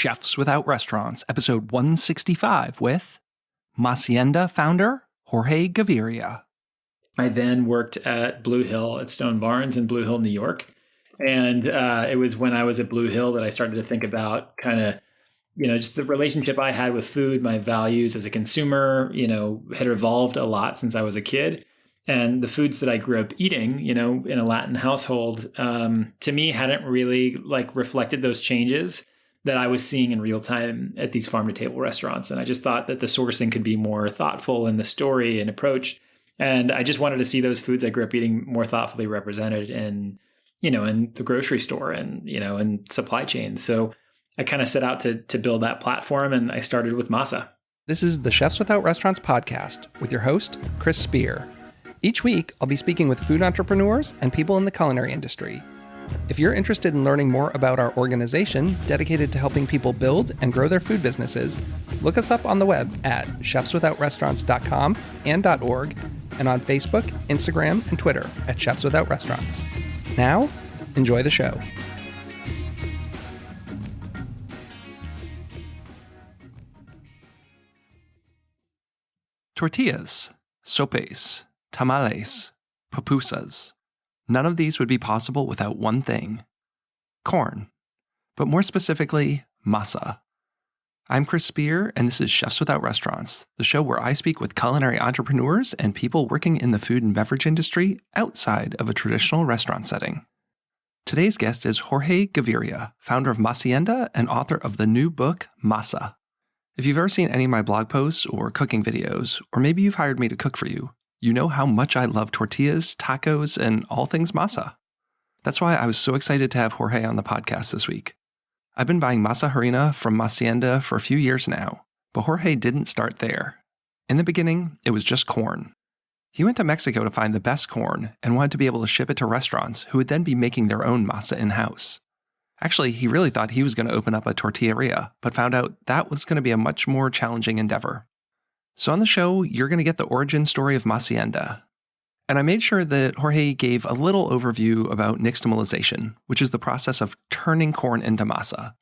Chefs Without Restaurants, episode 165 with Masienda founder Jorge Gaviria. I then worked at Blue Hill at Stone Barns in Blue Hill, New York. And it was when I was at Blue Hill that I started to think about kind of, just the relationship I had with food, my values as a consumer, had evolved a lot since I was a kid. And the foods that I grew up eating, in a Latin household, to me hadn't really reflected those changes that I was seeing in real time at these farm to table restaurants. And I just thought that the sourcing could be more thoughtful in the story and approach. And I just wanted to see those foods I grew up eating more thoughtfully represented in the grocery store and, in supply chains. So I kind of set out to build that platform, and I started with Masa. This is the Chefs Without Restaurants podcast with your host, Chris Spear. Each week, I'll be speaking with food entrepreneurs and people in the culinary industry. If you're interested in learning more about our organization dedicated to helping people build and grow their food businesses, look us up on the web at chefswithoutrestaurants.com and .org, and on Facebook, Instagram, and Twitter at Chefs Without Restaurants. Now, enjoy the show. Tortillas, sopes, tamales, pupusas. None of these would be possible without one thing: corn. But more specifically, masa. I'm Chris Spear, and this is Chefs Without Restaurants, the show where I speak with culinary entrepreneurs and people working in the food and beverage industry outside of a traditional restaurant setting. Today's guest is Jorge Gaviria, founder of Masienda and author of the new book, Masa. If you've ever seen any of my blog posts or cooking videos, or maybe you've hired me to cook for you, you know how much I love tortillas, tacos, and all things masa. That's why I was so excited to have Jorge on the podcast this week. I've been buying masa harina from Masienda for a few years now, but Jorge didn't start there. In the beginning, it was just corn. He went to Mexico to find the best corn and wanted to be able to ship it to restaurants who would then be making their own masa in-house. Actually, he really thought he was going to open up a tortilleria, but found out that was going to be a much more challenging endeavor. So on the show, you're going to get the origin story of Masienda. And I made sure that Jorge gave a little overview about nixtamalization, which is the process of turning corn into masa.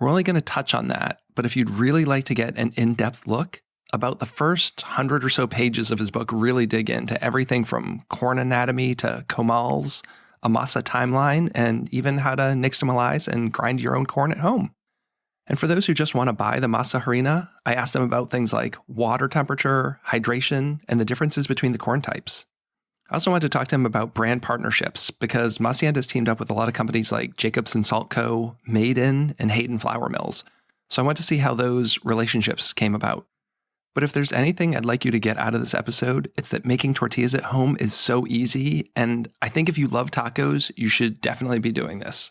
We're only going to touch on that, but if you'd really like to get an in-depth look, about the first 100 or so pages of his book really dig into everything from corn anatomy to comals, a masa timeline, and even how to nixtamalize and grind your own corn at home. And for those who just want to buy the masa harina, I asked him about things like water temperature, hydration, and the differences between the corn types. I also wanted to talk to him about brand partnerships because Masienda has teamed up with a lot of companies like Jacobsen Salt Co., Hayden, and Hayden Flour Mills. So I want to see how those relationships came about. But if there's anything I'd like you to get out of this episode, it's that making tortillas at home is so easy, and I think if you love tacos, you should definitely be doing this.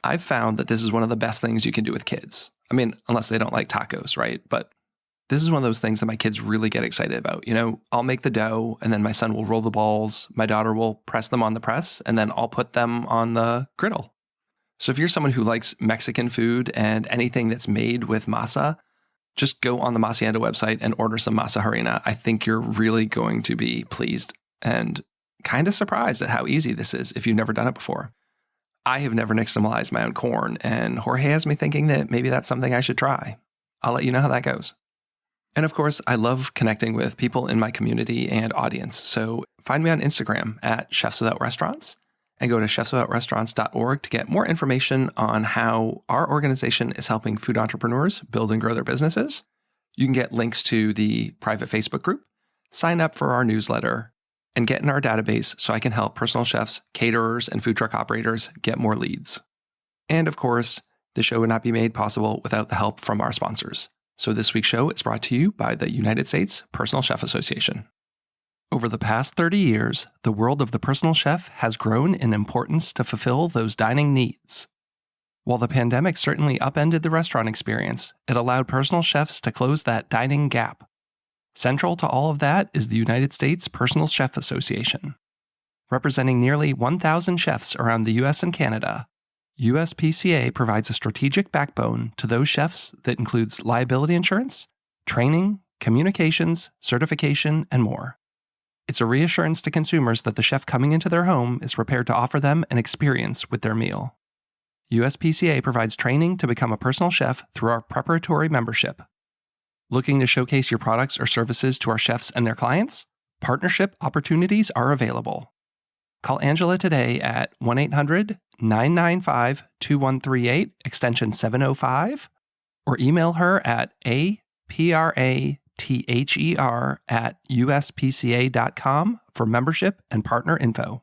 I've found that this is one of the best things you can do with kids. I mean, unless they don't like tacos, right? But this is one of those things that my kids really get excited about. I'll make the dough, and then my son will roll the balls, my daughter will press them on the press, and then I'll put them on the griddle. So if you're someone who likes Mexican food and anything that's made with masa, just go on the Masienda website and order some masa harina. I think you're really going to be pleased and kind of surprised at how easy this is if you've never done it before. I have never nixtamalized my own corn, and Jorge has me thinking that maybe that's something I should try. I'll let you know how that goes. And of course, I love connecting with people in my community and audience. So find me on Instagram at Chefs Without Restaurants and go to chefswithoutrestaurants.org to get more information on how our organization is helping food entrepreneurs build and grow their businesses. You can get links to the private Facebook group, sign up for our newsletter, and get in our database so I can help personal chefs, caterers, and food truck operators get more leads. And of course, the show would not be made possible without the help from our sponsors. So this week's show is brought to you by the United States Personal Chef Association. Over the past 30 years, the world of the personal chef has grown in importance to fulfill those dining needs. While the pandemic certainly upended the restaurant experience, it allowed personal chefs to close that dining gap. Central to all of that is the United States Personal Chef Association. Representing nearly 1,000 chefs around the U.S. and Canada, USPCA provides a strategic backbone to those chefs that includes liability insurance, training, communications, certification, and more. It's a reassurance to consumers that the chef coming into their home is prepared to offer them an experience with their meal. USPCA provides training to become a personal chef through our preparatory membership. Looking to showcase your products or services to our chefs and their clients? Partnership opportunities are available. Call Angela today at 1-800-995-2138, extension 705, or email her at aprather@uspca.com for membership and partner info.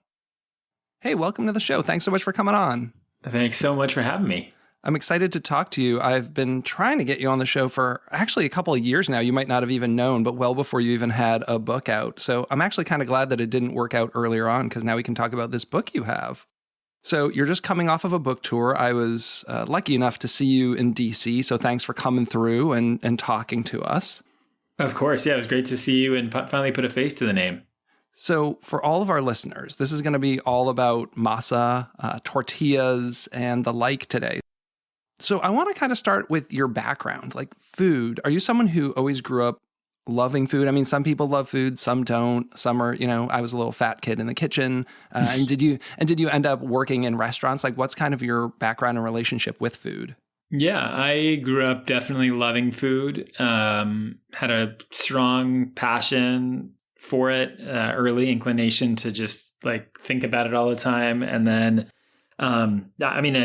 Hey, welcome to the show. Thanks so much for coming on. Thanks so much for having me. I'm excited to talk to you. I've been trying to get you on the show for actually a couple of years now. You might not have even known, but well before you even had a book out. So I'm actually kind of glad that it didn't work out earlier on, because now we can talk about this book you have. So you're just coming off of a book tour. I was lucky enough to see you in DC. So thanks for coming through and talking to us. Of course. Yeah, it was great to see you and finally put a face to the name. So for all of our listeners, this is going to be all about masa, tortillas, and the like today. So I want to kind of start with your background, like food. Are you someone who always grew up loving food? I mean, some people love food, some don't. Some are, I was a little fat kid in the kitchen. And did you end up working in restaurants? Like, what's kind of your background and relationship with food? Yeah, I grew up definitely loving food. Had a strong passion for it, early inclination to just like think about it all the time. And then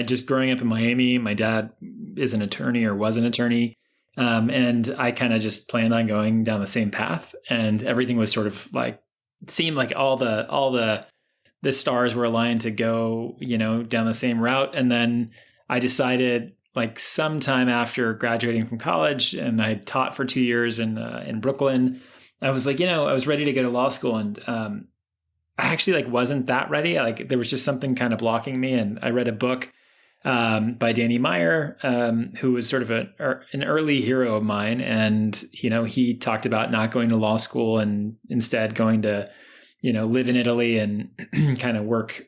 just growing up in Miami, my dad is an attorney or was an attorney. And I kind of just planned on going down the same path, and everything was sort of like, it seemed like all the stars were aligned to go, down the same route. And then I decided, like sometime after graduating from college, and I had taught for 2 years in Brooklyn, I was like, I was ready to go to law school, and I actually wasn't that ready. There was just something kind of blocking me. And I read a book by Danny Meyer, who was sort of an early hero of mine. And, he talked about not going to law school and instead going to, live in Italy and kind of work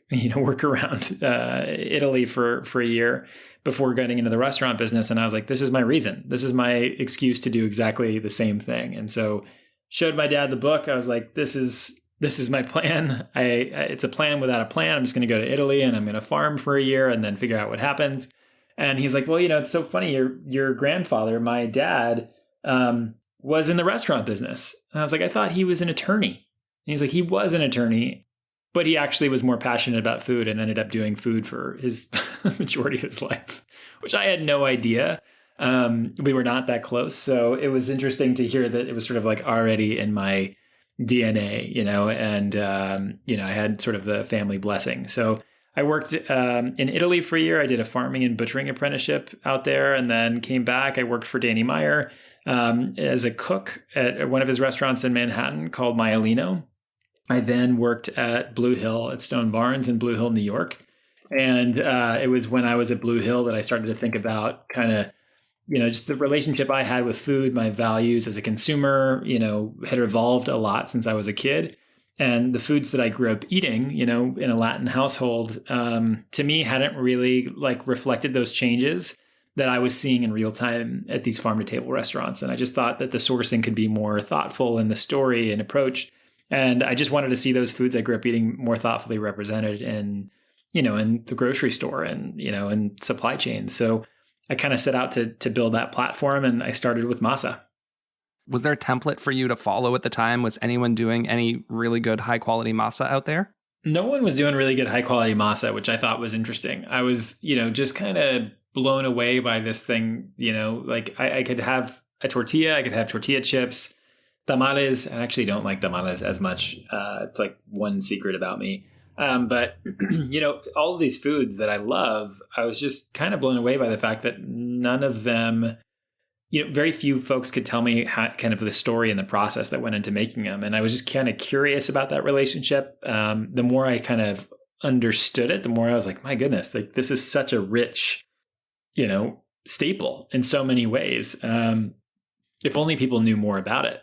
around Italy for a year before getting into the restaurant business. And I was like, this is my reason. This is my excuse to do exactly the same thing. And so showed my dad the book. I was like, this is my plan. It's a plan without a plan. I'm just going to go to Italy and I'm going to farm for a year and then figure out what happens. And he's like, well, it's so funny. Your grandfather, my dad, was in the restaurant business. And I was like, I thought he was an attorney. And he's like, he was an attorney, but he actually was more passionate about food and ended up doing food for his majority of his life, which I had no idea. We were not that close. So it was interesting to hear that it was sort of like already in my DNA, and, I had sort of the family blessing. So I worked in Italy for a year. I did a farming and butchering apprenticeship out there, and then came back. I worked for Danny Meyer as a cook at one of his restaurants in Manhattan called Maialino. I then worked at Blue Hill at Stone Barns in Blue Hill, New York. And it was when I was at Blue Hill that I started to think about kind of, just the relationship I had with food, my values as a consumer, had evolved a lot since I was a kid. And the foods that I grew up eating, in a Latin household, to me hadn't really reflected those changes that I was seeing in real time at these farm to table restaurants. And I just thought that the sourcing could be more thoughtful in the story and approach. And I just wanted to see those foods I grew up eating more thoughtfully represented in the grocery store and, in supply chains. So I kind of set out to build that platform, and I started with Masa. Was there a template for you to follow at the time? Was anyone doing any really good high quality masa out there? No one was doing really good high quality masa, which I thought was interesting. I was, just kind of blown away by this thing, I could have a tortilla, I could have tortilla chips, tamales. I actually don't like tamales as much. It's like one secret about me. But, all of these foods that I love, I was just kind of blown away by the fact that none of them, very few folks could tell me kind of the story and the process that went into making them. And I was just kind of curious about that relationship. The more I kind of understood it, the more I was like, my goodness, this is such a rich, staple in so many ways. If only people knew more about it.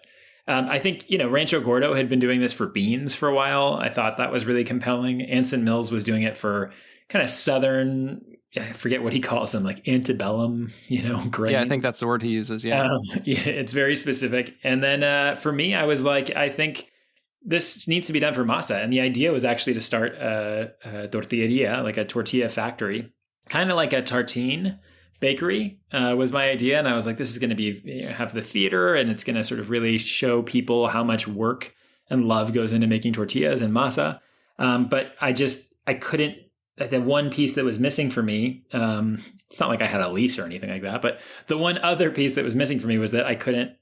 I think, Rancho Gordo had been doing this for beans for a while. I thought that was really compelling. Anson Mills was doing it for kind of Southern, I forget what he calls them, like antebellum, grains. Yeah, I think that's the word he uses. Yeah. It's very specific. And then for me, I was like, I think this needs to be done for Masa. And the idea was actually to start a tortilleria, like a tortilla factory kind of like a tartine bakery was my idea. And I was like, this is going to be, have the theater, and it's going to sort of really show people how much work and love goes into making tortillas and masa. But I couldn't, the one piece that was missing for me, it's not like I had a lease or anything like that, but the one other piece that was missing for me was that I couldn't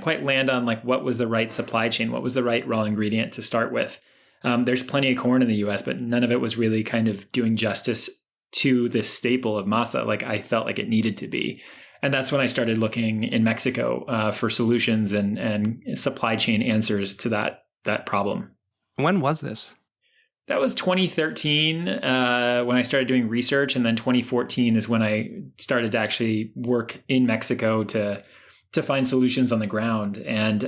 quite land on like what was the right supply chain, what was the right raw ingredient to start with. There's plenty of corn in the US, but none of it was really kind of doing justice to this staple of masa like I felt like it needed to be. And that's when I started looking in Mexico for solutions and supply chain answers to that problem. When was this? That was 2013 when I started doing research, and then 2014 is when I started to actually work in Mexico to find solutions on the ground. And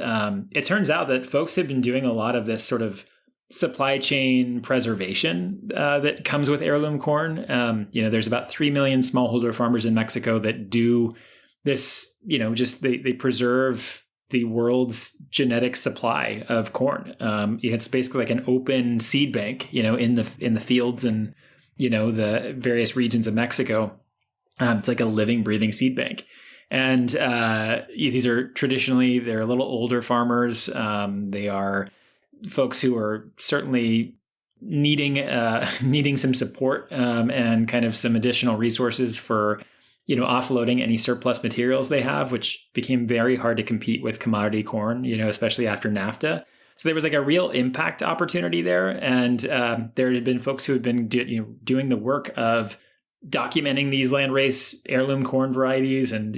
it turns out that folks have been doing a lot of this sort of supply chain preservation that comes with heirloom corn. There's about 3 million smallholder farmers in Mexico that do this, just they preserve the world's genetic supply of corn. It's basically like an open seed bank, in the fields and, the various regions of Mexico. It's like a living, breathing seed bank. And these are traditionally, they're a little older farmers. They are folks who are certainly needing some support and kind of some additional resources for offloading any surplus materials they have, which became very hard to compete with commodity corn, especially after NAFTA. So there was like a real impact opportunity there. And there had been folks who had been doing the work of documenting these landrace heirloom corn varieties and,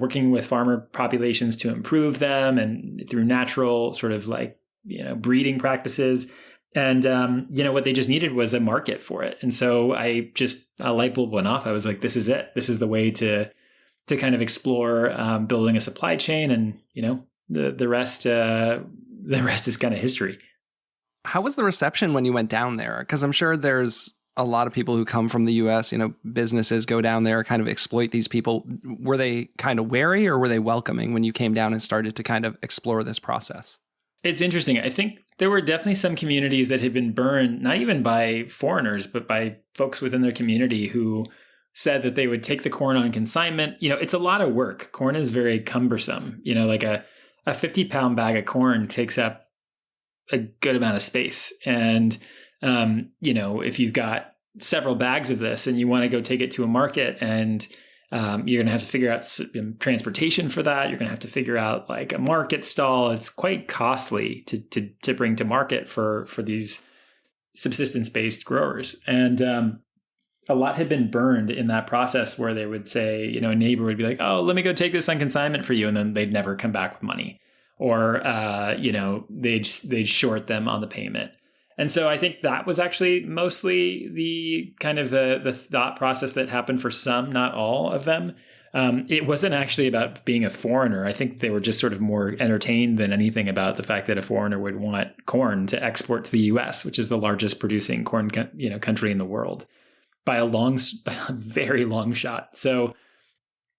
working with farmer populations to improve them and through natural sort of like, breeding practices. And, what they just needed was a market for it. And so a light bulb went off. I was like, this is it. This is the way to kind of explore building a supply chain. And, the rest is kind of history. How was the reception when you went down there? Because I'm sure there's a lot of people who come from the US, businesses go down there, kind of exploit these people. Were they kind of wary, or were they welcoming when you came down and started to kind of explore this process? It's interesting. I think there were definitely some communities that had been burned, not even by foreigners, but by folks within their community who said that they would take the corn on consignment. It's a lot of work. Corn is very cumbersome. Like a 50-pound bag of corn takes up a good amount of space. And, if you've got several bags of this and you want to go take it to a market, and you're going to have to figure out transportation for that. You're going to have to figure out like a market stall. It's quite costly to bring to market for these subsistence-based growers. And a lot had been burned in that process, where they would say, a neighbor would be like, oh, let me go take this on consignment for you. And then they'd never come back with money, or, they'd short them on the payment. And so I think that was actually mostly the kind of the thought process that happened for some, not all of them. It wasn't actually about being a foreigner. I think they were just sort of more entertained than anything about the fact that a foreigner would want corn to export to the US, which is the largest producing corn country in the world by a very long shot. So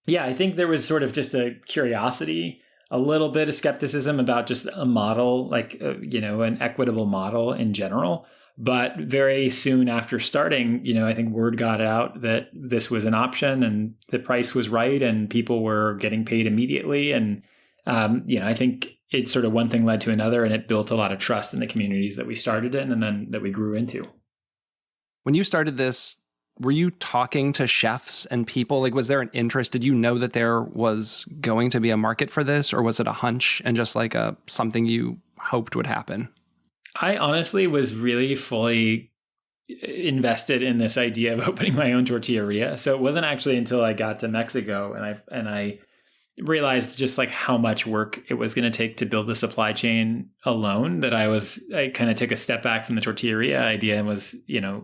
yeah, I think there was sort of just a curiosity, a little bit of skepticism about just a model, like, an equitable model in general. But very soon after starting, I think word got out that this was an option and the price was right and people were getting paid immediately. And, I think it's sort of one thing led to another, and it built a lot of trust in the communities that we started in and then that we grew into. When you started this, were you talking to chefs and people? Like, was there an interest? Did you know that there was going to be a market for this, or was it a hunch and just like something you hoped would happen? I honestly was really fully invested in this idea of opening my own tortilleria. So it wasn't actually until I got to Mexico and I realized just like how much work it was going to take to build the supply chain alone that I kind of took a step back from the tortilleria idea and was,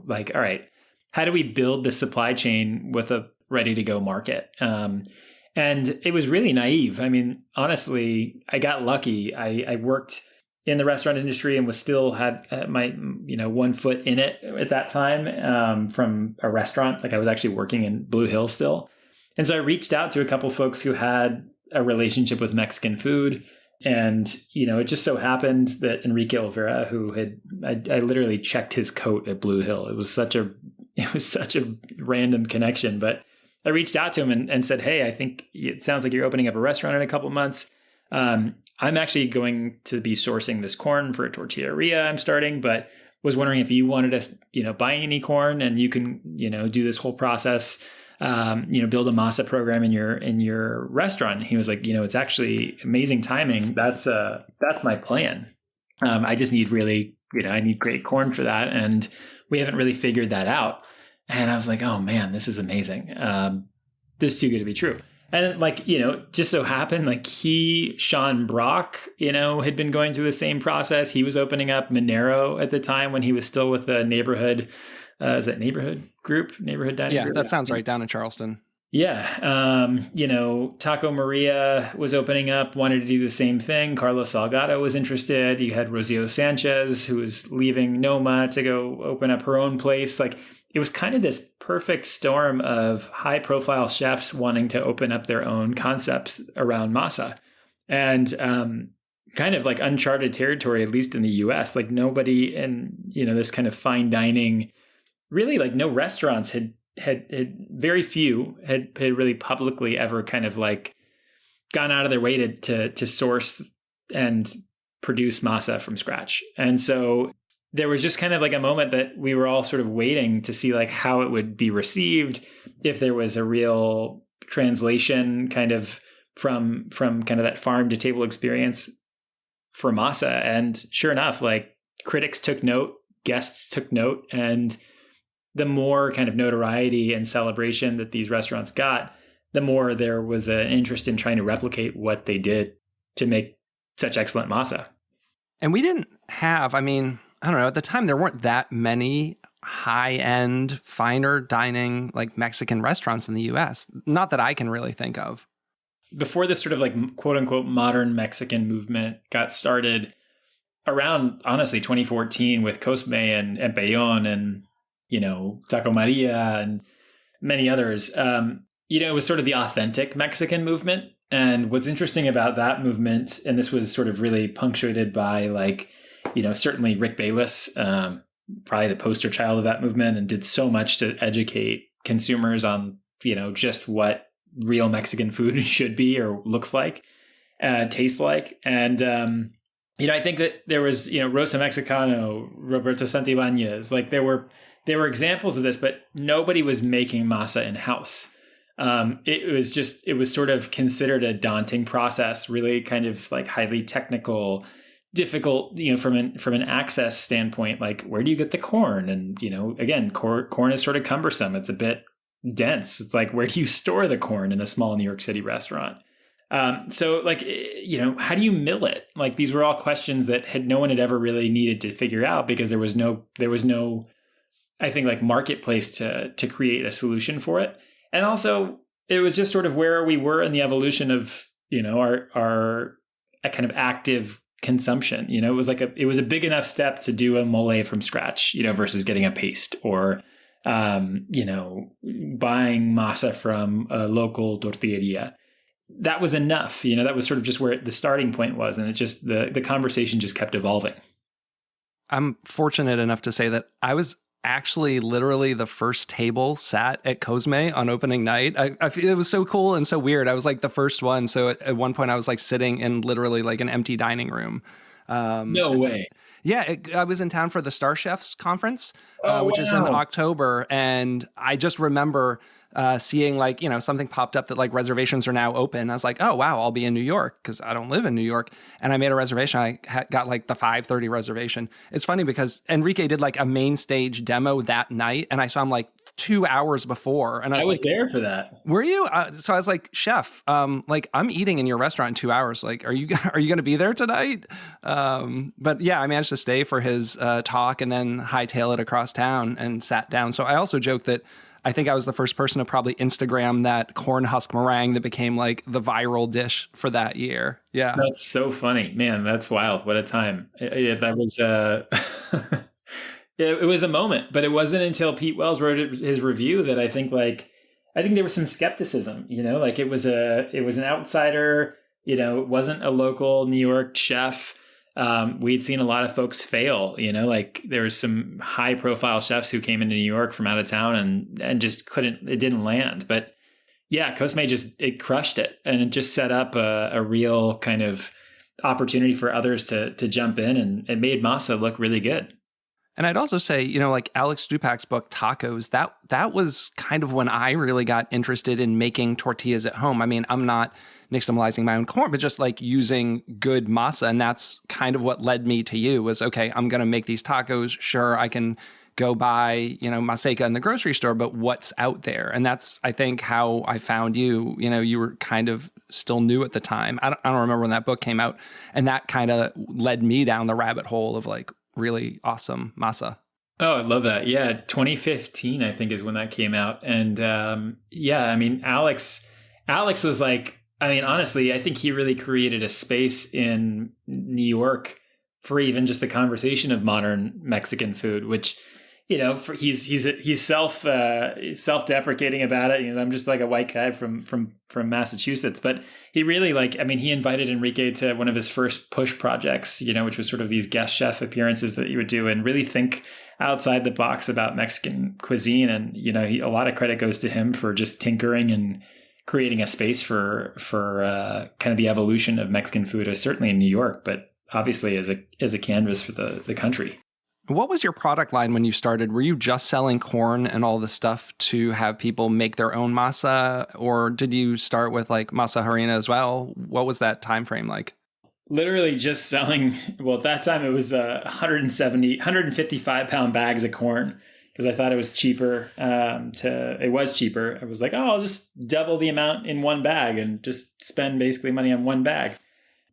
like, all right, how do we build the supply chain with a ready to go market? And it was really naive. I mean, honestly, I got lucky. I worked in the restaurant industry and had my, 1 foot in it at that time from a restaurant. Like I was actually working in Blue Hill still. And so I reached out to a couple folks who had a relationship with Mexican food. And, it just so happened that Enrique Olvera, I literally checked his coat at Blue Hill. It was such a it was such a random connection. But I reached out to him and said, hey, I think it sounds like you're opening up a restaurant in a couple of months. I'm actually going to be sourcing this corn for a tortilleria I'm starting, but was wondering if you wanted to, buy any corn and you can, do this whole process, build a Masa program in your restaurant. And he was like, it's actually amazing timing. That's my plan. I just need really, I need great corn for that. And we haven't really figured that out. And I was like, oh man, this is amazing. This is too good to be true. And just so happened, Sean Brock, had been going through the same process. He was opening up Monero at the time when he was still with the neighborhood. Is that neighborhood dining? Yeah, group? That sounds right, down in Charleston. Yeah. Taco Maria was opening up, wanted to do the same thing. Carlos Salgado was interested. You had Rocio Sanchez, who was leaving Noma to go open up her own place. It was kind of this perfect storm of high profile chefs wanting to open up their own concepts around Masa. And kind of like uncharted territory, at least in the US. Nobody in, this kind of fine dining, really no restaurants had very few had really publicly ever kind of gone out of their way to source and produce Masa from scratch. And so there was just kind of a moment that we were all sort of waiting to see how it would be received, if there was a real translation kind of from kind of that farm to table experience for Masa. And sure enough, critics took note, guests took note, and the more kind of notoriety and celebration that these restaurants got, the more there was an interest in trying to replicate what they did to make such excellent Masa. And we didn't have, I don't know, at the time there weren't that many high-end, finer dining Mexican restaurants in the US. Not that I can really think of. Before this sort of quote-unquote modern Mexican movement got started around, honestly, 2014 with Cosme and Empellón and Taco Maria and many others, it was sort of the authentic Mexican movement. And what's interesting about that movement, and this was sort of really punctuated by certainly Rick Bayless, probably the poster child of that movement, and did so much to educate consumers on, just what real Mexican food should be or looks like, tastes like. And, I think that there was, Rosa Mexicano, Roberto Santibáñez, there were examples of this, but nobody was making Masa in-house. It was sort of considered a daunting process, really kind of highly technical, difficult, from an access standpoint. Where do you get the corn? And, again, corn is sort of cumbersome. It's a bit dense. It's where do you store the corn in a small New York City restaurant? So how do you mill it? These were all questions that no one had ever really needed to figure out, because there was no, I think, marketplace to create a solution for it. And also it was just sort of where we were in the evolution of, our kind of active consumption. It was it was a big enough step to do a mole from scratch, versus getting a paste or, buying Masa from a local tortilleria. That was enough. That was sort of just where the starting point was. And it just, the conversation just kept evolving. I'm fortunate enough to say that I was actually literally the first table sat at Cosme on opening night. I feel it was so cool and so weird. I was the first one. So at one point I was sitting in literally an empty dining room. No way. Yeah, I was in town for the Star Chefs conference, which is in October. And I just remember seeing something popped up that reservations are now open. I was like, oh, wow, I'll be in New York because I don't live in New York. And I made a reservation. I got the 5:30 reservation. It's funny because Enrique did a main stage demo that night. And I saw him 2 hours before. And I was there for that. Were you? So I was like, chef, I'm eating in your restaurant in 2 hours. Are you going to be there tonight? But yeah, I managed to stay for his talk and then hightail it across town and sat down. So I also joke that I think I was the first person to probably Instagram that corn husk meringue that became the viral dish for that year. Yeah. That's so funny, man. That's wild. What a time. That was, it was a moment, but it wasn't until Pete Wells wrote his review that I think there was some skepticism, it was an outsider, it wasn't a local New York chef. we'd seen a lot of folks fail, like there was some high profile chefs who came into New York from out of town and just it didn't land. But yeah, Cosme it crushed it, and it just set up a real kind of opportunity for others to jump in, and it made Masa look really good. And I'd also say, like Alex Stupak's book, Tacos, that was kind of when I really got interested in making tortillas at home. I mean, I'm not nixtamalizing my own corn, but just like using good masa. And that's kind of what led me to you was, okay, I'm going to make these tacos. Sure, I can go buy, maseca in the grocery store, but what's out there? And that's, I think, how I found you. You were kind of still new at the time. I don't remember when that book came out. And that kind of led me down the rabbit hole of like really awesome masa. Oh, I love that. Yeah. 2015, I think, is when that came out. And I mean, Alex was like, honestly, I think he really created a space in New York for even just the conversation of modern Mexican food, which, he's self-deprecating about it. I'm just like a white guy from Massachusetts, but he really he invited Enrique to one of his first push projects, which was sort of these guest chef appearances that you would do and really think outside the box about Mexican cuisine. And, a lot of credit goes to him for just tinkering and creating a space for kind of the evolution of Mexican food, certainly in New York, but obviously as a canvas for the country. What was your product line when you started? Were you just selling corn and all the stuff to have people make their own masa, or did you start with like masa harina as well? What was that time frame like? Literally just selling. Well, at that time it was 155 pound bags of corn because I thought it was cheaper. It was cheaper. I was like, I'll just double the amount in one bag and just spend basically money on one bag.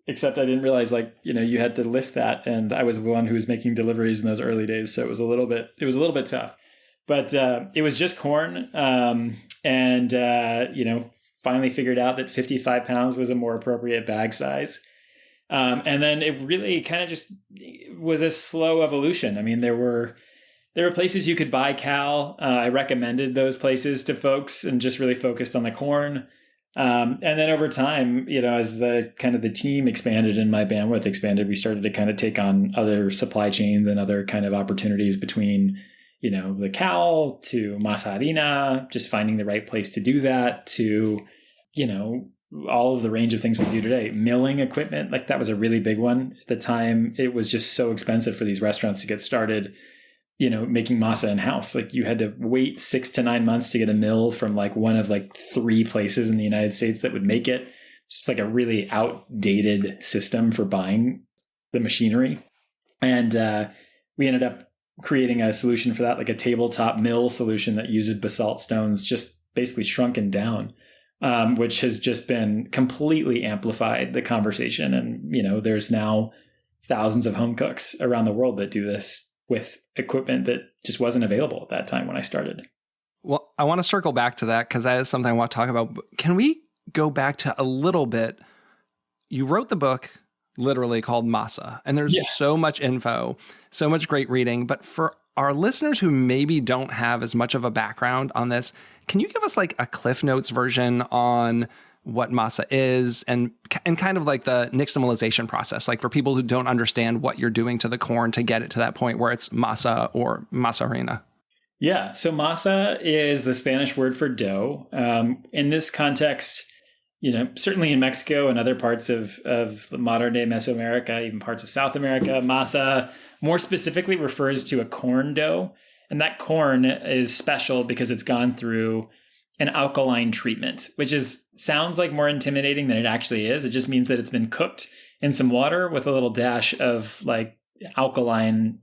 Except I didn't realize, you had to lift that, and I was the one who was making deliveries in those early days, so it was a little bit tough. But it was just corn, and finally figured out that 55 pounds was a more appropriate bag size. And then it really kind of just was a slow evolution. I mean, there were places you could buy cal. I recommended those places to folks and just really focused on the corn. And then over time, as the team expanded and my bandwidth expanded, we started to kind of take on other supply chains and other kind of opportunities between, the cal to masa harina, just finding the right place to do that, to, all of the range of things we do today. Milling equipment, like that was a really big one. At the time, it was just so expensive for these restaurants to get started, making masa in-house. Like you had to wait 6 to 9 months to get a mill from one of 3 places in the United States that would make it. It's just like a really outdated system for buying the machinery. And we ended up creating a solution for that, like a tabletop mill solution that uses basalt stones, just basically shrunken down, which has just been completely amplified the conversation. And, there's now thousands of home cooks around the world that do this with equipment that just wasn't available at that time when I started. Well, I want to circle back to that because that is something I want to talk about. Can we go back to a little bit? You wrote the book literally called Masa, and there's so much info, so much great reading. But for our listeners who maybe don't have as much of a background on this, can you give us like a Cliff Notes version on what masa is and kind of like the nixtamalization process, like for people who don't understand what you're doing to the corn to get it to that point where it's masa or masa harina? Yeah. So masa is the Spanish word for dough. In this context, certainly in Mexico and other parts of modern day Mesoamerica, even parts of South America, masa more specifically refers to a corn dough. And that corn is special because it's gone through an alkaline treatment, which sounds like more intimidating than it actually is. It just means that it's been cooked in some water with a little dash of alkaline,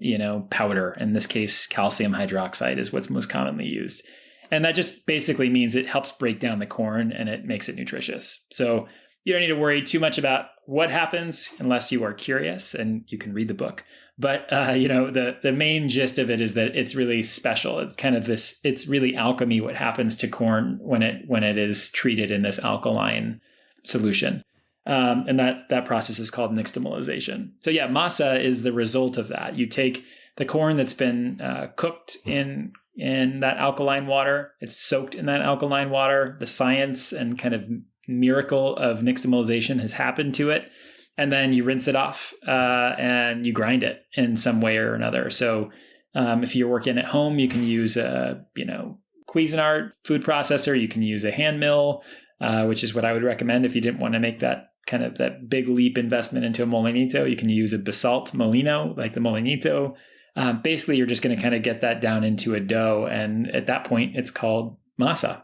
powder. In this case, calcium hydroxide is what's most commonly used. And that just basically means it helps break down the corn and it makes it nutritious. So you don't need to worry too much about what happens unless you are curious, and you can read the book. But, the main gist of it is that it's really special. It's kind of it's really alchemy, what happens to corn when it is treated in this alkaline solution. And that process is called nixtamalization. So yeah, masa is the result of that. You take the corn that's been cooked in that alkaline water. It's soaked in that alkaline water. The science and kind of miracle of nixtamalization has happened to it. and then you rinse it off and you grind it in some way or another. So if you're working at home, you can use a Cuisinart food processor. You can use a hand mill, which is what I would recommend if you didn't want to make that big leap investment into a molinito. You can use a basalt molino, like the molinito. Basically, you're just going to kind of get that down into a dough. And at that point, it's called masa.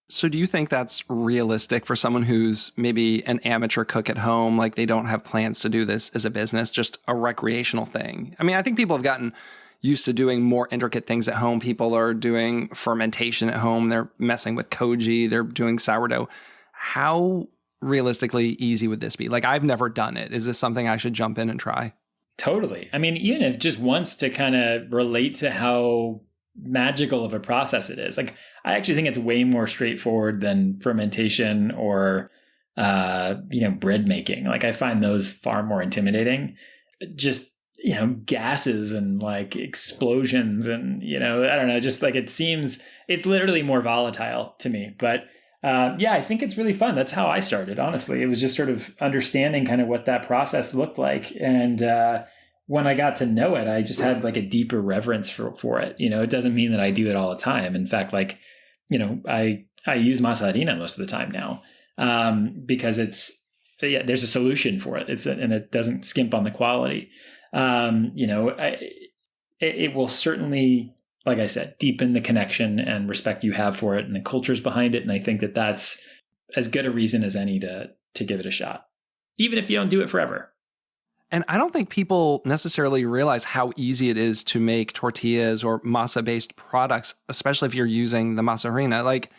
So do you think that's realistic for someone who's maybe an amateur cook at home, like they don't have plans to do this as a business, just a recreational thing? I mean, I think people have gotten used to doing more intricate things at home. People are doing fermentation at home. They're messing with koji. They're doing sourdough. How realistically easy would this be? Like, I've never done it. Is this something I should jump in and try? Totally. I mean, even if just once to kind of relate to how magical of a process it is. Like, I actually think it's way more straightforward than fermentation or, bread making. Like, I find those far more intimidating. Just, gases and like explosions and, I don't know, just like it's literally more volatile to me. But I think it's really fun. That's how I started, honestly. It was just sort of understanding kind of what that process looked like. And when I got to know it, I just had like a deeper reverence for it. It doesn't mean that I do it all the time. In fact, like, I use masa harina most of the time now because there's a solution for it. And it doesn't skimp on the quality. It will certainly, like I said, deepen the connection and respect you have for it and the cultures behind it. And I think that that's as good a reason as any to give it a shot, even if you don't do it forever. And I don't think people necessarily realize how easy it is to make tortillas or masa-based products, especially if you're using the masa harina. Like,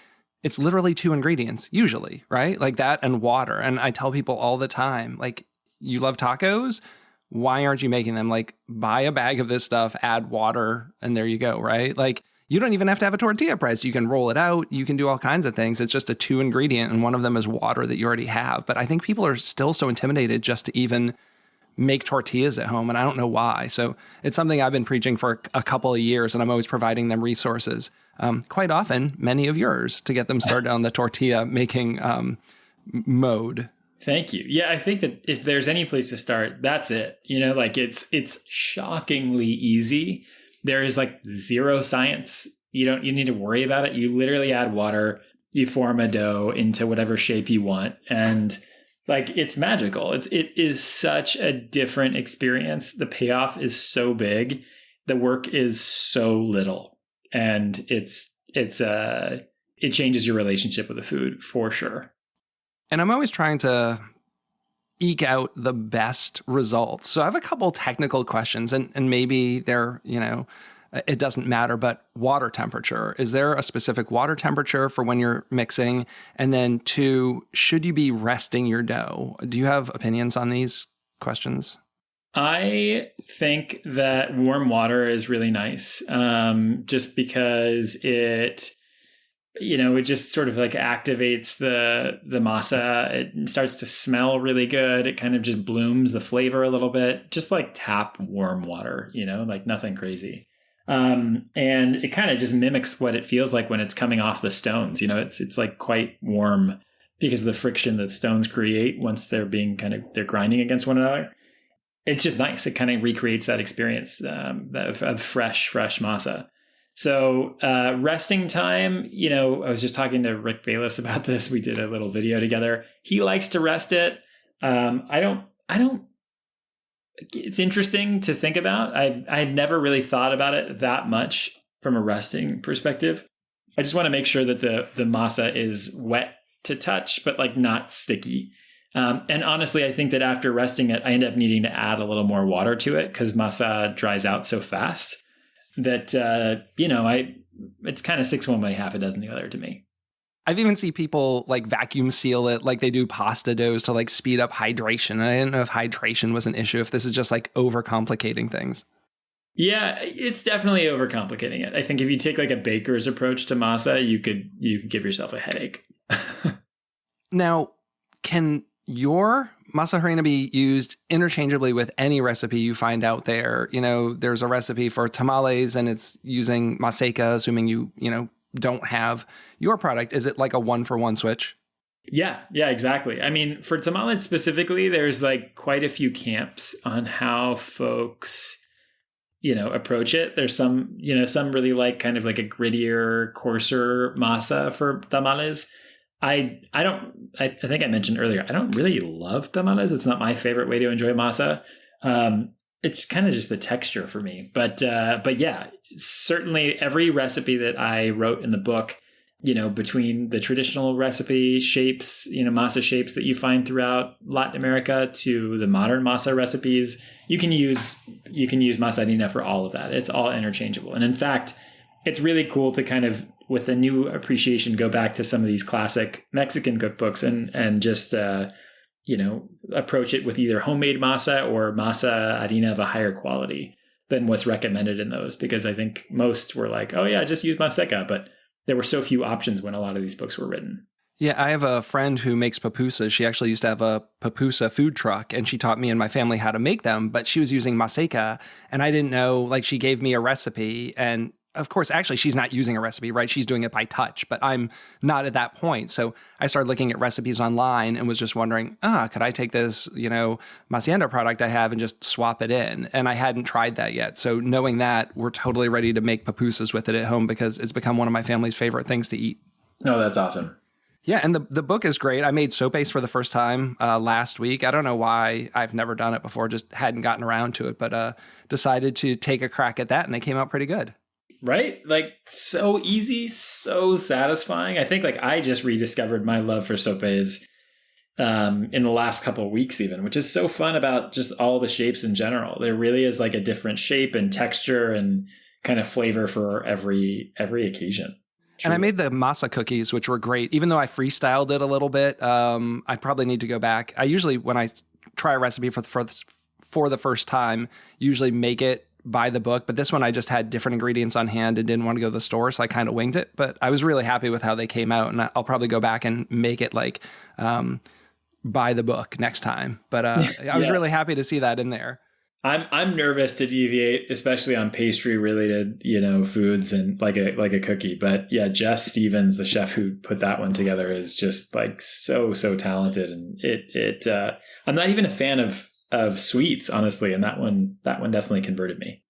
it's literally 2 ingredients, usually, right? Like that and water. And I tell people all the time, like, you love tacos? Why aren't you making them? Like, buy a bag of this stuff, add water, and there you go, right? Like, you don't even have to have a tortilla press. You can roll it out. You can do all kinds of things. It's just a 2 ingredient, and one of them is water that you already have. But I think people are still so intimidated just to even make tortillas at home, and I don't know why. So it's something I've been preaching for a couple of years, and I'm always providing them resources, quite often many of yours, to get them started on the tortilla making mode. Thank you. Yeah, I think that if there's any place to start, that's it. Like it's shockingly easy. There is like zero science. You need to worry about it. You literally add water, you form a dough into whatever shape you want, and like, it's magical. It is such a different experience. The payoff is so big. The work is so little, and it changes your relationship with the food for sure. And I'm always trying to eke out the best results. So I have a couple technical questions, and maybe they're, it doesn't matter, but water temperature. Is there a specific water temperature for when you're mixing? And then 2, should you be resting your dough? Do you have opinions on these questions? I think that warm water is really nice, just because it just sort of like activates the masa. It starts to smell really good. It kind of just blooms the flavor a little bit, just like tap warm water, like nothing crazy. And it kind of just mimics what it feels like when it's coming off the stones. It's like quite warm because of the friction that stones create once they're grinding against one another. It's just nice. It kind of recreates that experience of fresh masa. So resting time, I was just talking to Rick Bayless about this. We did a little video together. He likes to rest it. I don't. It's interesting to think about. I've never really thought about it that much from a resting perspective. I just want to make sure that the masa is wet to touch, but like not sticky. And honestly, I think that after resting it, I end up needing to add a little more water to it because masa dries out so fast that, it's kind of 6 one way, half a dozen the other to me. I've even seen people like vacuum seal it like they do pasta doughs to like speed up hydration. And I didn't know if hydration was an issue, if this is just like overcomplicating things. Yeah, it's definitely overcomplicating it. I think if you take like a baker's approach to masa, you could give yourself a headache. Now, can your masa harina be used interchangeably with any recipe you find out there? There's a recipe for tamales and it's using maseca, assuming you don't have your product. Is it like a 1-for-1 switch? Yeah, yeah, exactly. I mean, for tamales specifically, there's like quite a few camps on how folks, approach it. There's some really like kind of like a grittier, coarser masa for tamales. I think I mentioned earlier, I don't really love tamales. It's not my favorite way to enjoy masa. It's kind of just the texture for me. But yeah, certainly every recipe that I wrote in the book, between the traditional recipe shapes, masa shapes that you find throughout Latin America to the modern masa recipes, you can use masa harina for all of that. It's all interchangeable. And in fact, it's really cool to kind of, with a new appreciation, go back to some of these classic Mexican cookbooks and just, approach it with either homemade masa or masa harina of a higher quality than what's recommended in those. Because I think most were like, oh yeah, just use maseca. But there were so few options when a lot of these books were written. Yeah, I have a friend who makes pupusas. She actually used to have a pupusa food truck, and she taught me and my family how to make them, but she was using maseca, and I didn't know, like, she gave me a recipe, and of course, actually, she's not using a recipe, right? She's doing it by touch, but I'm not at that point. So I started looking at recipes online and was just wondering, could I take this, Masienda product I have and just swap it in? And I hadn't tried that yet. So knowing that, we're totally ready to make pupusas with it at home because it's become one of my family's favorite things to eat. Oh, that's awesome. Yeah, and the book is great. I made sopes for the first time last week. I don't know why. I've never done it before, just hadn't gotten around to it, but decided to take a crack at that, and they came out pretty good. Right? Like, so easy, so satisfying. I think like I just rediscovered my love for sopes in the last couple of weeks even, which is so fun about just all the shapes in general. There really is like a different shape and texture and kind of flavor for every occasion. True. And I made the masa cookies, which were great. Even though I freestyled it a little bit, I probably need to go back. I usually, when I try a recipe for the first time, usually make it by the book, but this one I just had different ingredients on hand and didn't want to go to the store, so I kind of winged it. But I was really happy with how they came out, and I'll probably go back and make it like by the book next time. But I was really happy to see that in there. I'm nervous to deviate, especially on pastry related, foods and like a cookie. But yeah, Jess Stevens, the chef who put that one together, is just like so talented, and I'm not even a fan of sweets, honestly, and that one definitely converted me.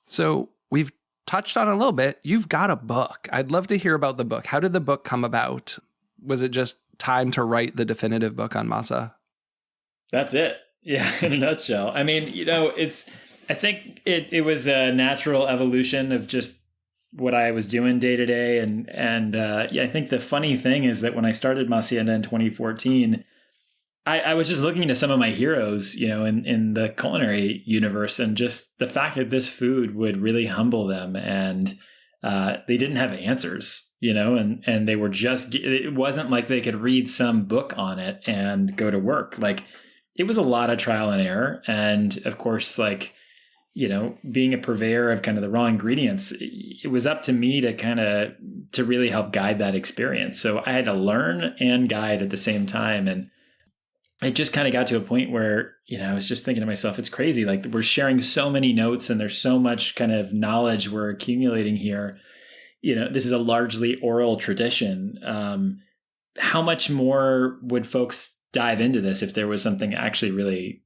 So we've touched on it a little bit. You've got a book. I'd love to hear about the book. How did the book come about? Was it just time to write the definitive book on masa? That's it. Yeah, in a nutshell. I mean, I think it was a natural evolution of just what I was doing day to day, and I think the funny thing is that when I started Masienda in 2014. I was just looking into some of my heroes, in the culinary universe, and just the fact that this food would really humble them, and they didn't have answers, and they were just, it wasn't like they could read some book on it and go to work. Like, it was a lot of trial and error. And of course, like, being a purveyor of kind of the raw ingredients, it was up to me to really help guide that experience. So I had to learn and guide at the same time. And it just kind of got to a point where, I was just thinking to myself, it's crazy. Like, we're sharing so many notes and there's so much kind of knowledge we're accumulating here. This is a largely oral tradition. How much more would folks dive into this if there was something actually really,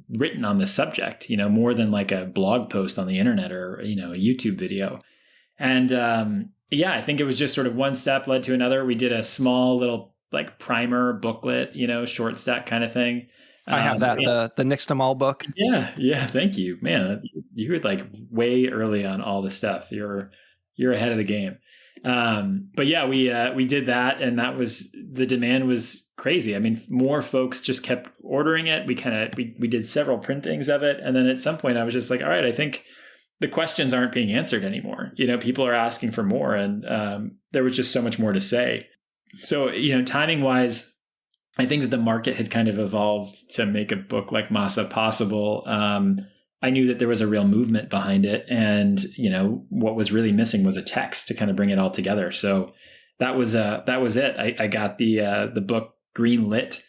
written on the subject, more than like a blog post on the internet or, a YouTube video. And I think it was just sort of one step led to another. We did a small little like primer booklet, short stack kind of thing. I have that, the Nixtamal book. Yeah. Thank you, man. You were like way early on all the stuff. You're ahead of the game. But yeah, we did that, and that was, the demand was crazy. I mean, more folks just kept ordering it. We did several printings of it. And then at some point I was just like, all right, I think the questions aren't being answered anymore. People are asking for more, and there was just so much more to say. So, timing wise, I think that the market had kind of evolved to make a book like Masa possible. I knew that there was a real movement behind it, and what was really missing was a text to kind of bring it all together. So that was it. I got the book green lit,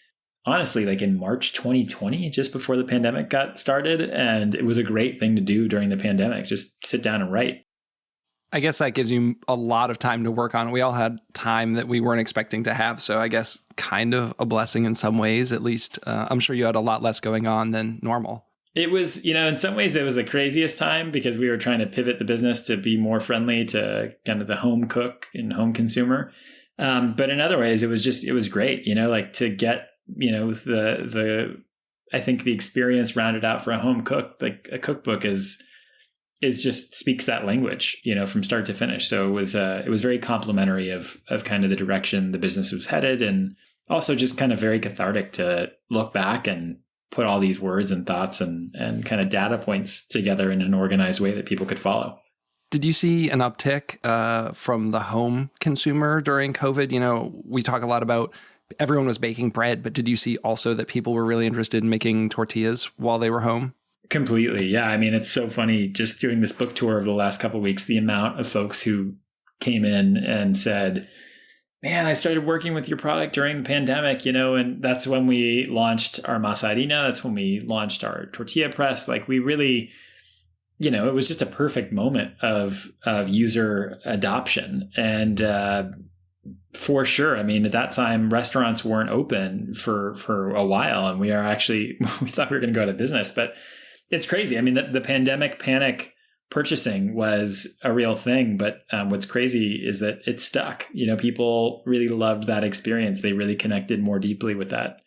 honestly, like in March 2020, just before the pandemic got started, and it was a great thing to do during the pandemic. Just sit down and write. I guess that gives you a lot of time to work on. We all had time that we weren't expecting to have. So I guess kind of a blessing in some ways, at least. I'm sure you had a lot less going on than normal. It was, in some ways it was the craziest time because we were trying to pivot the business to be more friendly to kind of the home cook and home consumer. But in other ways, it was great, like to get, I think the experience rounded out for a home cook, like a cookbook is just speaks that language, from start to finish. So it was very complimentary of kind of the direction the business was headed, and also just kind of very cathartic to look back and put all these words and thoughts and kind of data points together in an organized way that people could follow. Did you see an uptick from the home consumer during COVID? We talk a lot about everyone was baking bread, but did you see also that people were really interested in making tortillas while they were home? Completely. Yeah. I mean, it's so funny just doing this book tour over the last couple of weeks, the amount of folks who came in and said, man, I started working with your product during the pandemic, and that's when we launched our Masa harina. That's when we launched our tortilla press. Like we really, it was just a perfect moment of user adoption. And for sure, I mean, at that time, restaurants weren't open for a while, and we thought we were going to go out of business. But it's crazy. I mean, the pandemic panic purchasing was a real thing, but what's crazy is that it stuck. People really loved that experience. They really connected more deeply with that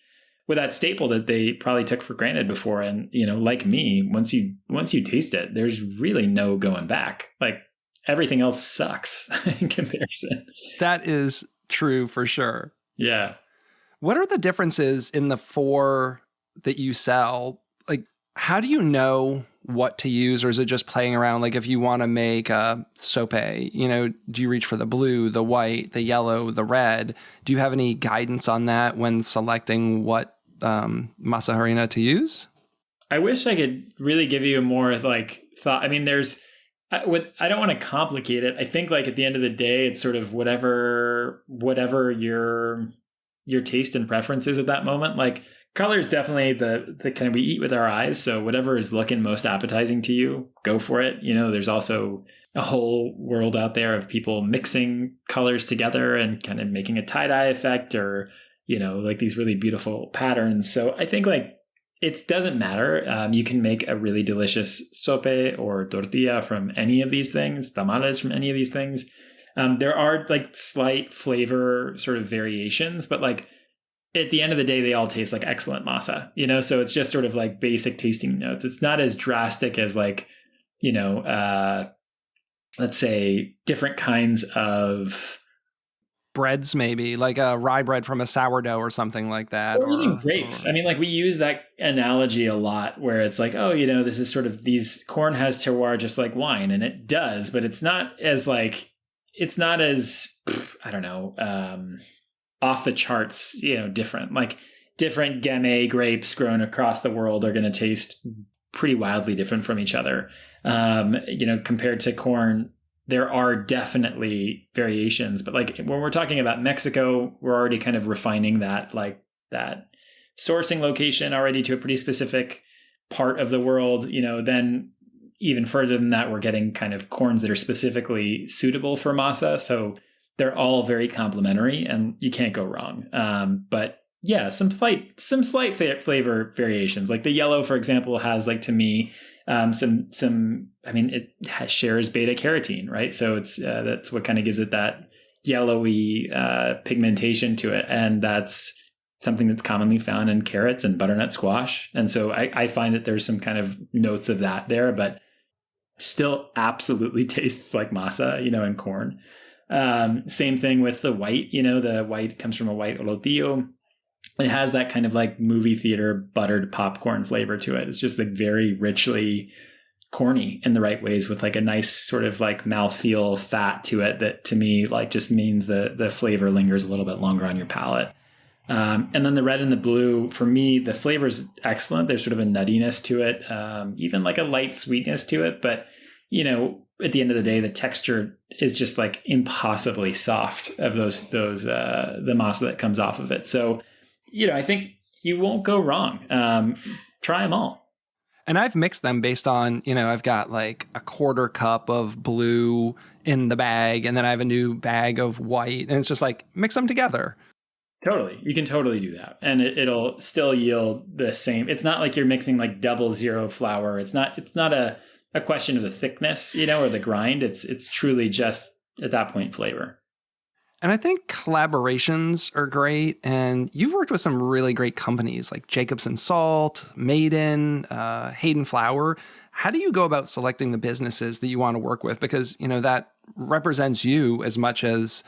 staple that they probably took for granted before. And like me, once you taste it, there's really no going back. Like everything else sucks in comparison. That is true for sure. Yeah. What are the differences in the 4 that you sell? Like, how do you know what to use, or is it just playing around? Like if you want to make a sope, do you reach for the blue, the white, the yellow, the red? Do you have any guidance on that when selecting what masa harina to use? I wish I could really give you a more like thought. I mean, I don't want to complicate it. I think like at the end of the day, it's sort of whatever your taste and preference is at that moment. Like color is definitely the kind of, we eat with our eyes. So whatever is looking most appetizing to you, go for it. There's also a whole world out there of people mixing colors together and kind of making a tie-dye effect, or, like these really beautiful patterns. So I think like it doesn't matter. You can make a really delicious sope or tortilla from any of these things, tamales from any of these things. There are like slight flavor sort of variations, but like at the end of the day, they all taste like excellent masa, so it's just sort of like basic tasting notes. It's not as drastic as like, let's say different kinds of breads, maybe like a rye bread from a sourdough or something like that. Or even grapes. I mean, like we use that analogy a lot where it's like, oh, this is sort of corn has terroir just like wine, and it does, but it's not as I don't know, off the charts, different. Like different Gamay grapes grown across the world are going to taste pretty wildly different from each other. Compared to corn, there are definitely variations, but like when we're talking about Mexico, we're already kind of refining that sourcing location already to a pretty specific part of the world. Then even further than that, we're getting kind of corns that are specifically suitable for masa. So they're all very complementary, and you can't go wrong. But yeah, some slight flavor variations. Like the yellow, for example, has like to me some. I mean, it shares beta carotene, right? So it's that's what kind of gives it that yellowy pigmentation to it, and that's something that's commonly found in carrots and butternut squash. And so I find that there's some kind of notes of that there, but still absolutely tastes like masa, and corn. Same thing with the white, the white comes from a white rotillo. It has that kind of like movie theater buttered popcorn flavor to it. It's just like very richly corny in the right ways, with like a nice sort of like mouthfeel fat to it that to me like just means the flavor lingers a little bit longer on your palate. And then the red and the blue, for me, the flavor is excellent. There's sort of a nuttiness to it, even like a light sweetness to it. But, at the end of the day, the texture is just like impossibly soft of the masa that comes off of it. So, I think you won't go wrong. Try them all. And I've mixed them based on, I've got like a 1/4 cup of blue in the bag, and then I have a new bag of white, and it's just like mix them together. Totally. You can totally do that. And it'll still yield the same. It's not like you're mixing like 00 flour. It's not a question of the thickness, or the grind. It's truly just at that point flavor. And I think collaborations are great. And you've worked with some really great companies like Jacobsen Salt, Maiden, Hayden Flour. How do you go about selecting the businesses that you want to work with? Because, that represents you as much as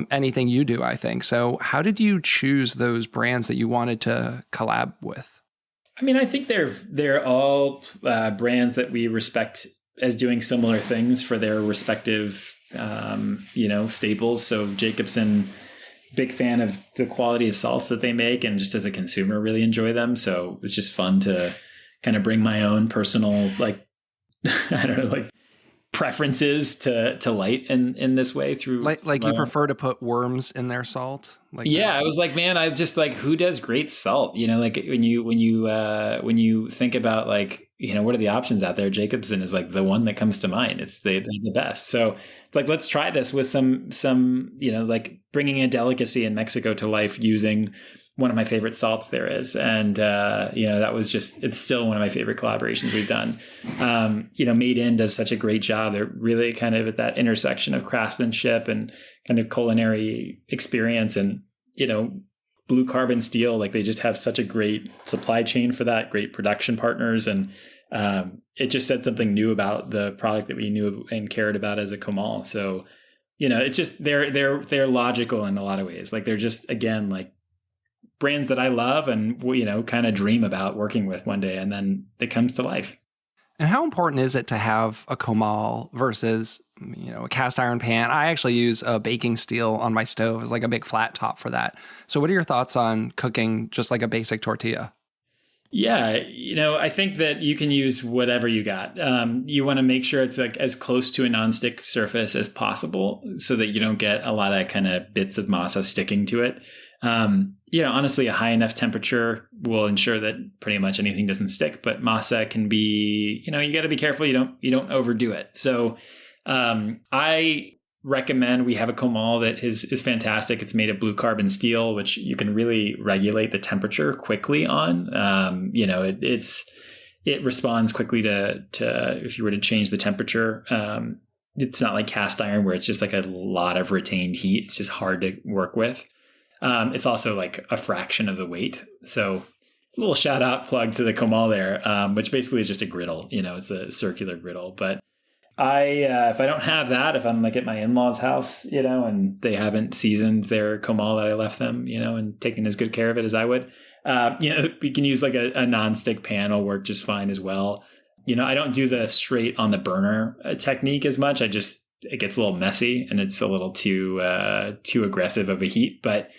anything you do, I think. So how did you choose those brands that you wanted to collab with? I mean, I think they're all brands that we respect as doing similar things for their respective, staples. So Jacobsen, big fan of the quality of salts that they make, and just as a consumer, really enjoy them. So it's just fun to kind of bring my own personal, preferences to light in this way through like you prefer to put worms in their salt. I was like, man, I just who does great salt? When you think about what are the options out there? Jacobsen is the one that comes to mind. It's the best. So it's let's try this with some bringing a delicacy in Mexico to life using one of my favorite salts there is. And, that was it's still one of my favorite collaborations we've done. Maiden does such a great job. They're really kind of at that intersection of craftsmanship and kind of culinary experience, and, blue carbon steel. They just have such a great supply chain for that, great production partners. And, it just said something new about the product that we knew and cared about as a Comal. So, it's just, they're logical in a lot of ways. They're just, again, brands that I love and, kind of dream about working with one day, and then it comes to life. And how important is it to have a Comal versus, a cast iron pan? I actually use a baking steel on my stove as a big flat top for that. So what are your thoughts on cooking just like a basic tortilla? Yeah, I think that you can use whatever you got. You want to make sure it's as close to a nonstick surface as possible so that you don't get a lot of kind of bits of masa sticking to it. Honestly, a high enough temperature will ensure that pretty much anything doesn't stick, but masa can be, you got to be careful. You don't overdo it. So, I recommend we have a Comal that is fantastic. It's made of blue carbon steel, which you can really regulate the temperature quickly on. It responds quickly to if you were to change the temperature. It's not like cast iron where it's just a lot of retained heat. It's just hard to work with. It's also a fraction of the weight. So a little shout out plug to the Comal there, which basically is just a griddle. It's a circular griddle. But if I don't have that, if I'm at my in-laws' house, and they haven't seasoned their Comal that I left them, and taken as good care of it as I would, we can use a non-stick pan will work just fine as well. I don't do the straight on the burner technique as much. it gets a little messy and it's a little too aggressive of a heat, but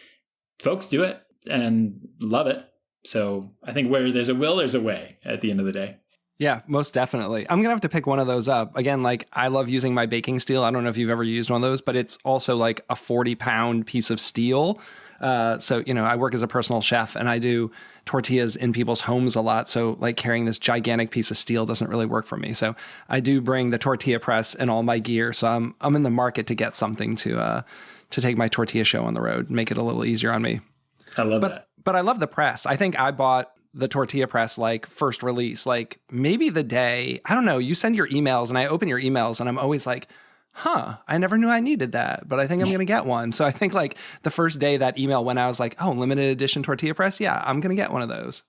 folks do it and love it. So I think where there's a will, there's a way at the end of the day. Yeah, most definitely. I'm going to have to pick one of those up. Again, I love using my baking steel. I don't know if you've ever used one of those, but it's also a 40-pound piece of steel. So, I work as a personal chef and I do tortillas in people's homes a lot. So carrying this gigantic piece of steel doesn't really work for me. So I do bring the tortilla press and all my gear. So I'm in the market to get something to take my tortilla show on the road, make it a little easier on me. I love that. But I love the press. I think I bought the tortilla press first release, maybe the day, I don't know, you send your emails and I open your emails and I'm always I never knew I needed that, but I think I'm going to get one. So I think the first day that email went, I was limited edition tortilla press. Yeah, I'm going to get one of those.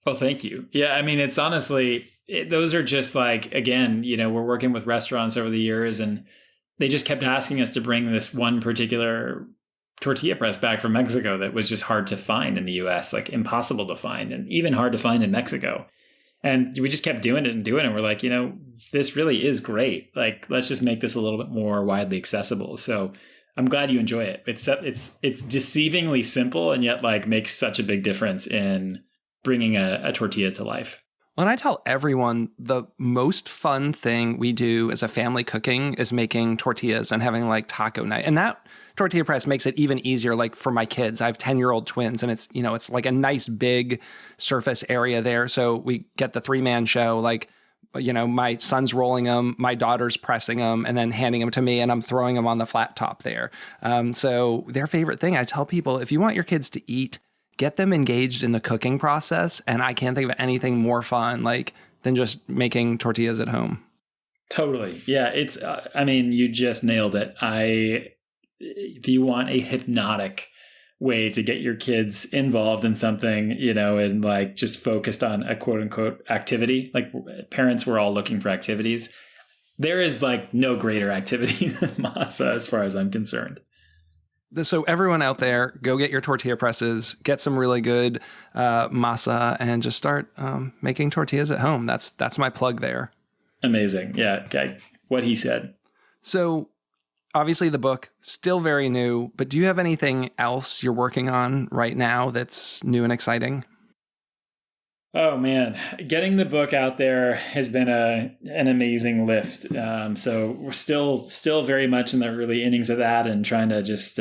Well, thank you. Yeah. I mean, it's honestly, those are just again, we're working with restaurants over the years and they just kept asking us to bring this one particular tortilla press back from Mexico that was just hard to find in the US, impossible to find and even hard to find in Mexico. And we just kept doing it and doing it. We're this really is great. Let's just make this a little bit more widely accessible. So I'm glad you enjoy it. It's deceivingly simple and yet makes such a big difference in bringing a tortilla to life. When I tell everyone the most fun thing we do as a family cooking is making tortillas and having taco night. And that tortilla press makes it even easier for my kids. I have 10-year-old twins and it's, it's a nice big surface area there. So we get the 3-man show. my son's rolling them, my daughter's pressing them, and then handing them to me, and I'm throwing them on the flat top there. So their favorite thing, I tell people, if you want your kids to eat, get them engaged in the cooking process. And I can't think of anything more fun than just making tortillas at home. Totally. Yeah. It's, you just nailed it. If you want a hypnotic way to get your kids involved in something, and just focused on a quote unquote activity, like parents were all looking for activities. There is no greater activity than masa as far as I'm concerned. So everyone out there, go get your tortilla presses, get some really good masa, and just start making tortillas at home. That's my plug there. Amazing. Yeah. Okay. What he said. So obviously the book, still very new, but do you have anything else you're working on right now that's new and exciting? Oh man, getting the book out there has been an amazing lift. So we're still very much in the early innings of that, and trying to just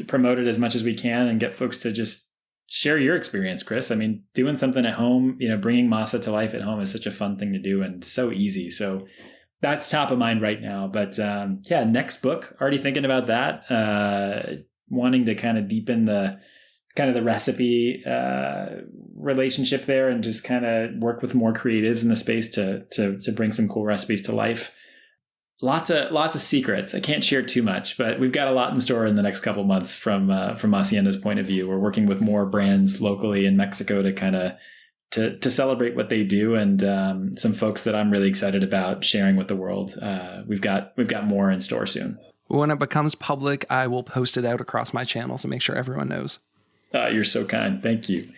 promote it as much as we can and get folks to just share your experience, Chris. Doing something at home, bringing masa to life at home is such a fun thing to do and so easy. So that's top of mind right now. But next book, already thinking about that, wanting to kind of deepen the recipe relationship there, and just kind of work with more creatives in the space to bring some cool recipes to life. Lots of secrets. I can't share too much, but we've got a lot in store in the next couple months from Masienda's point of view. We're working with more brands locally in Mexico to kind of to celebrate what they do, and some folks that I'm really excited about sharing with the world. We've got more in store soon. When it becomes public, I will post it out across my channels and make sure everyone knows. You're so kind. Thank you.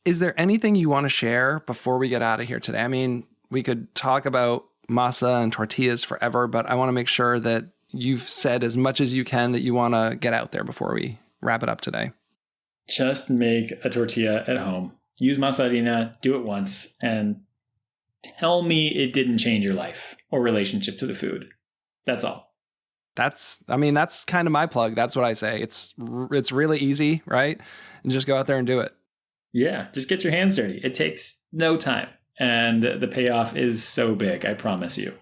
Is there anything you want to share before we get out of here today? We could talk about masa and tortillas forever, but I want to make sure that you've said as much as you can that you want to get out there before we wrap it up today. Just make a tortilla at home. Use masa harina, do it once, and tell me it didn't change your life or relationship to the food. That's all. That's kind of my plug. That's what I say. It's really easy, right? And just go out there and do it. Yeah, just get your hands dirty. It takes no time. And the payoff is so big, I promise you.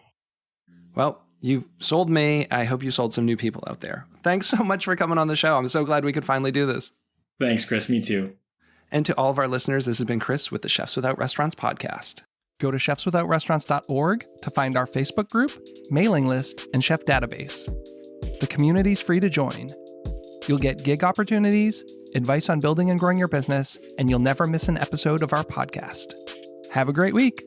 Well, you've sold me. I hope you sold some new people out there. Thanks so much for coming on the show. I'm so glad we could finally do this. Thanks, Chris. Me too. And to all of our listeners, this has been Chris with the Chefs Without Restaurants podcast. Go to chefswithoutrestaurants.org to find our Facebook group, mailing list, and chef database. The community's free to join. You'll get gig opportunities, advice on building and growing your business, and you'll never miss an episode of our podcast. Have a great week.